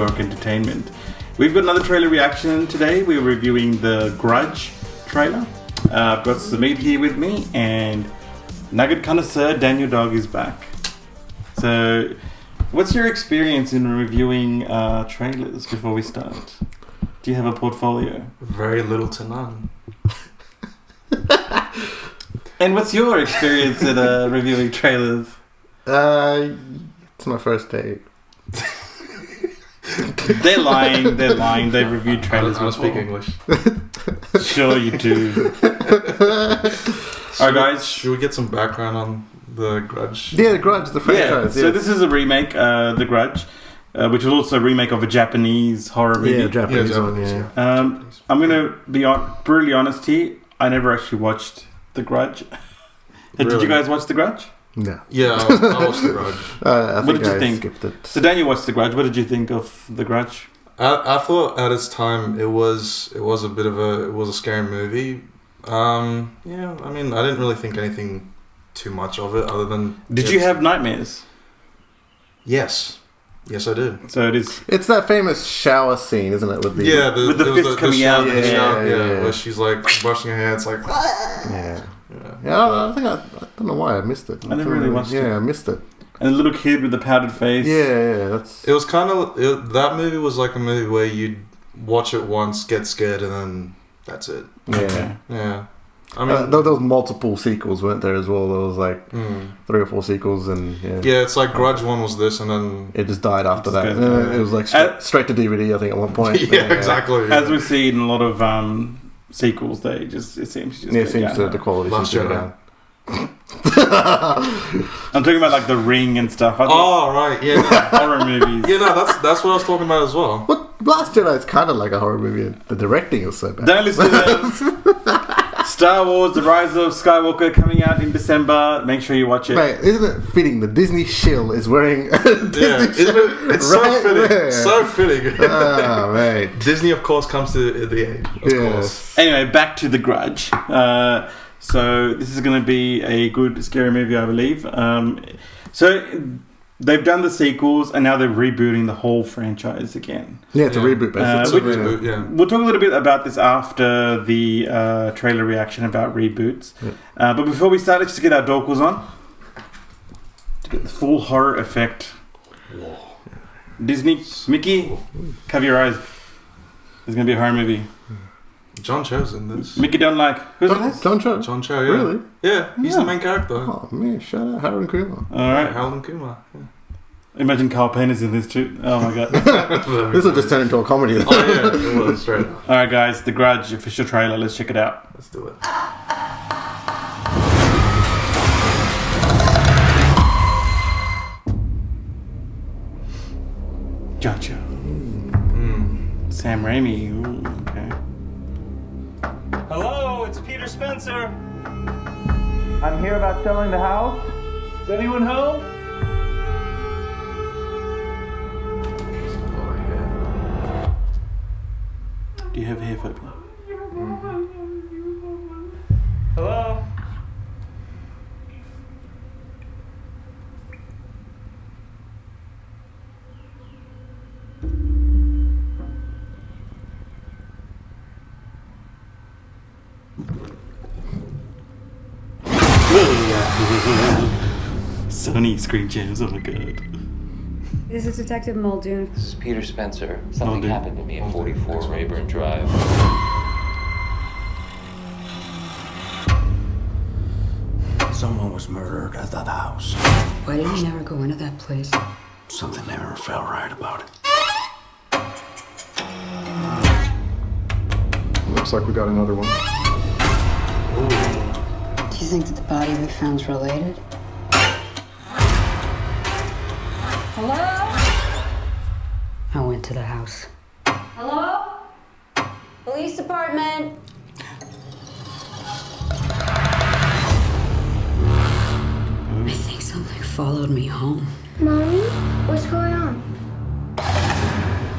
Dork Entertainment. We've got another trailer reaction today. We're reviewing the Grudge trailer. I've got Samit here with me, and Nugget connoisseur Daniel Dog is back. So, what's your experience in reviewing trailers before we start? Do you have a portfolio? Very little to none. And what's your experience in reviewing trailers? It's my first day. They're lying. They've reviewed trailers I don't before. speak English. Sure you do. Alright guys. Should we get some background on the Grudge? Yeah, the Grudge, the franchise. So this is a remake, The Grudge, which was also a remake of a Japanese horror movie. Yeah, Japanese one, yeah. I'm going to be brutally honest here. I never actually watched The Grudge. Did you guys watch The Grudge? No. Yeah, I watched The Grudge. What did you think? Skipped it. So Daniel watched The Grudge. What did you think of The Grudge? I thought at its time it was a scary movie. Yeah, I mean, I didn't really think anything too much of it other than... Did you have nightmares? Yes, I did. So it is... It's that famous shower scene, isn't it? With the with the fist coming out. Yeah, where she's like brushing her hair. It's like... Yeah. I don't know why I missed it. I never really watched it. Yeah, I missed it. And the little kid with the powdered face. Yeah, that's... It was kind of... that movie was like a movie where you'd watch it once, get scared, and then that's it. Yeah. Yeah. I mean... there was multiple sequels, weren't there, as well? There was like 3 or 4 sequels, and... Yeah, it's like Grudge 1 was this, and then... It just died after that. Good. It was like straight to DVD, I think, at one point. Yeah, exactly. As we see in a lot of sequels, it seems the quality seems to go down. I'm talking about like The Ring and stuff. Right, yeah. Horror movies. Yeah, no, that's what I was talking about as well. But Last Jedi is kind of like a horror movie, and the directing is so bad. Don't listen to them. Star Wars: The Rise of Skywalker coming out in December. Make sure you watch it. Mate, isn't it fitting? The Disney shill is wearing a Disney shill. It's right so fitting. there. So fitting. Oh, mate. Disney, of course, comes to the aid. Of course. Anyway, back to The Grudge. So this is going to be a good scary movie, I believe. So they've done the sequels, and now they're rebooting the whole franchise again. Yeah, it's a reboot, basically. We'll talk a little bit about this after the trailer reaction about reboots. Yeah. But before we start, let's just get our dorkles on to get the full horror effect. Whoa. Disney, Mickey, cover your eyes. There's going to be a horror movie. John Cho's in this. Mickey don't like. Who's in this? John Cho. John Cho, yeah. Really? Yeah, he's the main character. Oh, man, shout out Harold and Kumar. Alright. Harold and Kumar. Yeah. Imagine Carl Payne is in this too. Oh my god. This will just turn into a comedy. Oh yeah, it was straight. Alright guys, The Grudge official trailer. Let's check it out. Let's do it. John Cho. Sam Raimi. Ooh, okay. Hello, it's Peter Spencer. I'm here about selling the house. Is anyone home? Do you have hair phobia? Hello? Sony screen gems, oh my god. This is Detective Muldoon. This is Peter Spencer. Something Muldoon. happened to me at 44 Rayburn Drive. Someone was murdered at that house. Why did you never go into that place? Something never felt right about it. Looks like we got another one. Do you think that the body we found's related? Hello? I went to the house. Hello? Police department. I think something followed me home. Mommy, what's going on?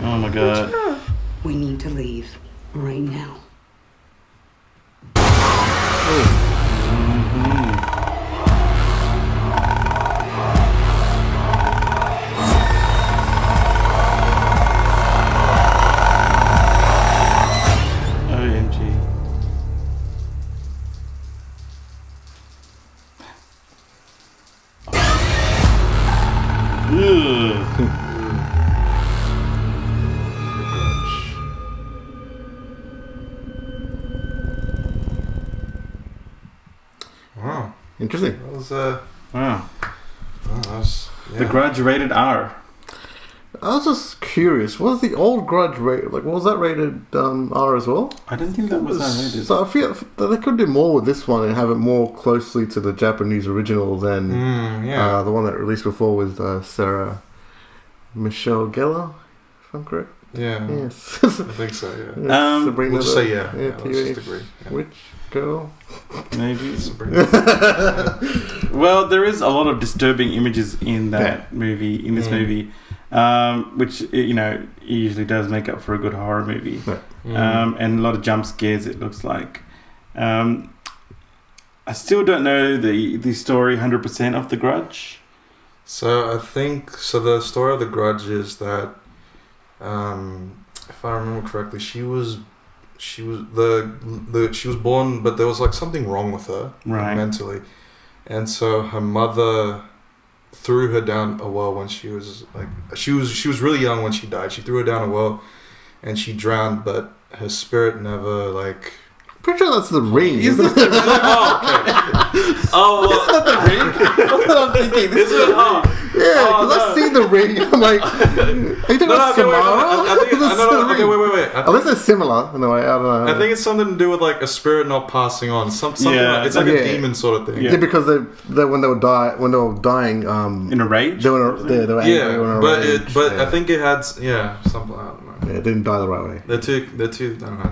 Oh my god. We need to leave right now. Interesting. It was, Wow. yeah. The Grudge rated R. I was just curious. Was the old Grudge rated? Like, was that rated R as well? I don't think that was rated. So I feel that they could do more with this one and have it more closely to the Japanese original than the one that released before with Sarah Michelle Gellar, if I'm correct. Yeah. Yes. I think so, yeah. Sabrina We'll just say yeah. Yeah, Let's just agree. Yeah. Which girl? Maybe. Sabrina. Well, there is a lot of disturbing images in that movie, in this movie, which, you know, usually does make up for a good horror movie. And a lot of jump scares, it looks like. I still don't know the story 100% of The Grudge. So I think the story of The Grudge is that, if I remember correctly, she was born, but there was like something wrong with her mentally, and so her mother threw her down a well when she was really young when she died. She threw her down a well, and she drowned, but her spirit never like. Pretty sure that's the ring. Is this the ring? Oh, isn't that the ring? That's what I'm thinking. This is Yeah, because I see the ring. I'm like, are you talking about Samara? Wait. Unless they're similar. In a way, I don't know. I think it's something to do with like a spirit not passing on. Something like, it's like a demon sort of thing. Yeah, because they when they were dying, in a rage. They were angry. They were in a rage. I think it had something. I don't know. Yeah, it didn't die the right way. They're two. I don't know.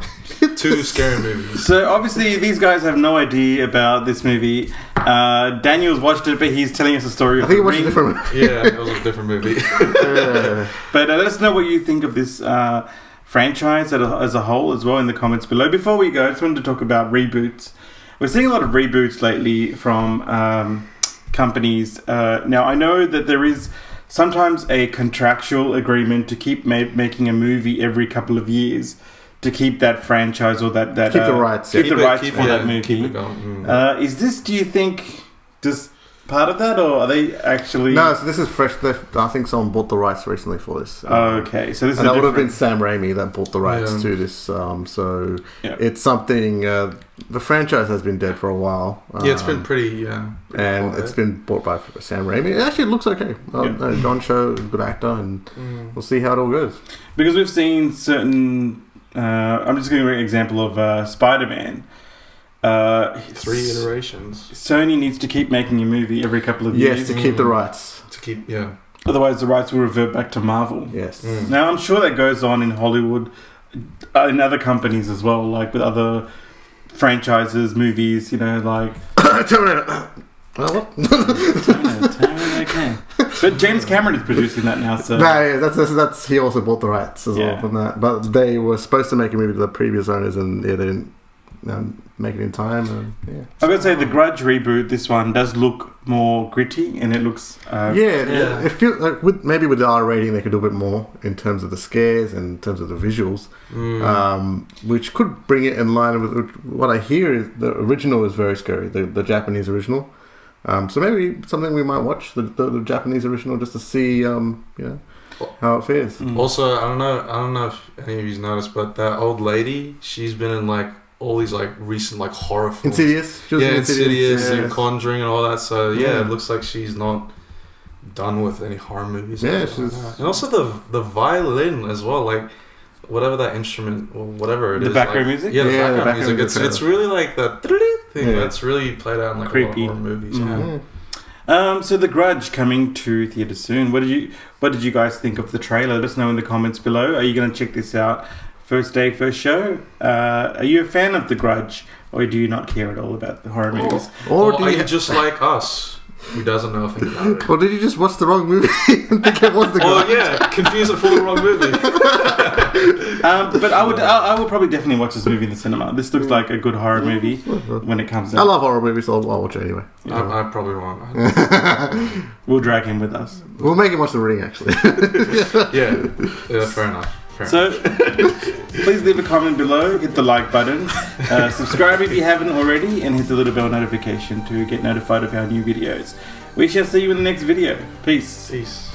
Two scary movies. So obviously these guys have no idea about this movie. Daniel's watched it, but he's telling us a story of I think the it was a ring. different movie. Yeah, it was a different movie. But let us know what you think of this franchise as a whole as well in the comments below. Before we go, I just wanted to talk about reboots. We're seeing a lot of reboots lately from companies. Now, I know that there is sometimes a contractual agreement to keep making a movie every couple of years to keep that franchise or that keep the rights. Keep the rights for that movie. Keep it going. Is this, do you think, just part of that, or are they actually... No, so this is fresh. I think someone bought the rights recently for this. Okay, so this is that would have been Sam Raimi that bought the rights Yeah. to this. So it's something... the franchise has been dead for a while. Yeah, it's been pretty and quiet. it's been bought by Sam Raimi. It actually looks okay. John Cho, good actor, and we'll see how it all goes. Because we've seen certain... I'm just giving you an example of Spider-Man. 3 iterations. Sony needs to keep making a movie every couple of years. Yes, to keep the rights. To keep, yeah. Otherwise, the rights will revert back to Marvel. Yes. Now, I'm sure that goes on in Hollywood, in other companies as well, like with other franchises, movies, you know, like... Terminator. Terminator, okay. But James Cameron is producing that now, so... No, yeah, that's he also bought the rights as well from that. But they were supposed to make a movie to the previous owners, and they didn't make it in time. And, I've got to say, the Grudge reboot, this one, does look more gritty, and it looks... It feels like with the R rating, they could do a bit more in terms of the scares and in terms of the visuals, which could bring it in line with what I hear is the original is very scary, the Japanese original. So maybe something we might watch the Japanese original just to see, how it fares. Also, I don't know if any of you noticed, but that old lady, she's been in like all these like recent like horror films. Insidious, Insidious and Conjuring and all that. So it looks like she's not done with any horror movies. Yeah, and also the violin as well, like whatever that instrument or whatever it is. The background music. Yeah, the background music. It's really like that thing that's really played out in like creepy a lot of horror movies. So The Grudge coming to theatre soon. What did you guys think of the trailer? Let us know in the comments below. Are you going to check this out? First day, first show. Are you a fan of The Grudge, or do you not care at all about the horror movies? Or are you just like us, who doesn't know a thing about it? Or did you just watch the wrong movie and think it was The Grudge? Oh yeah, confuse it for the wrong movie. But I would probably definitely watch this movie in the cinema. This looks like a good horror movie when it comes out. I love horror movies, so I'll watch it anyway. I probably won't. We'll drag him with us. We'll make him watch The Ring, actually. Yeah, fair enough. So, please leave a comment below, hit the like button, subscribe if you haven't already, and hit the little bell notification to get notified of our new videos. We shall see you in the next video. Peace. Peace.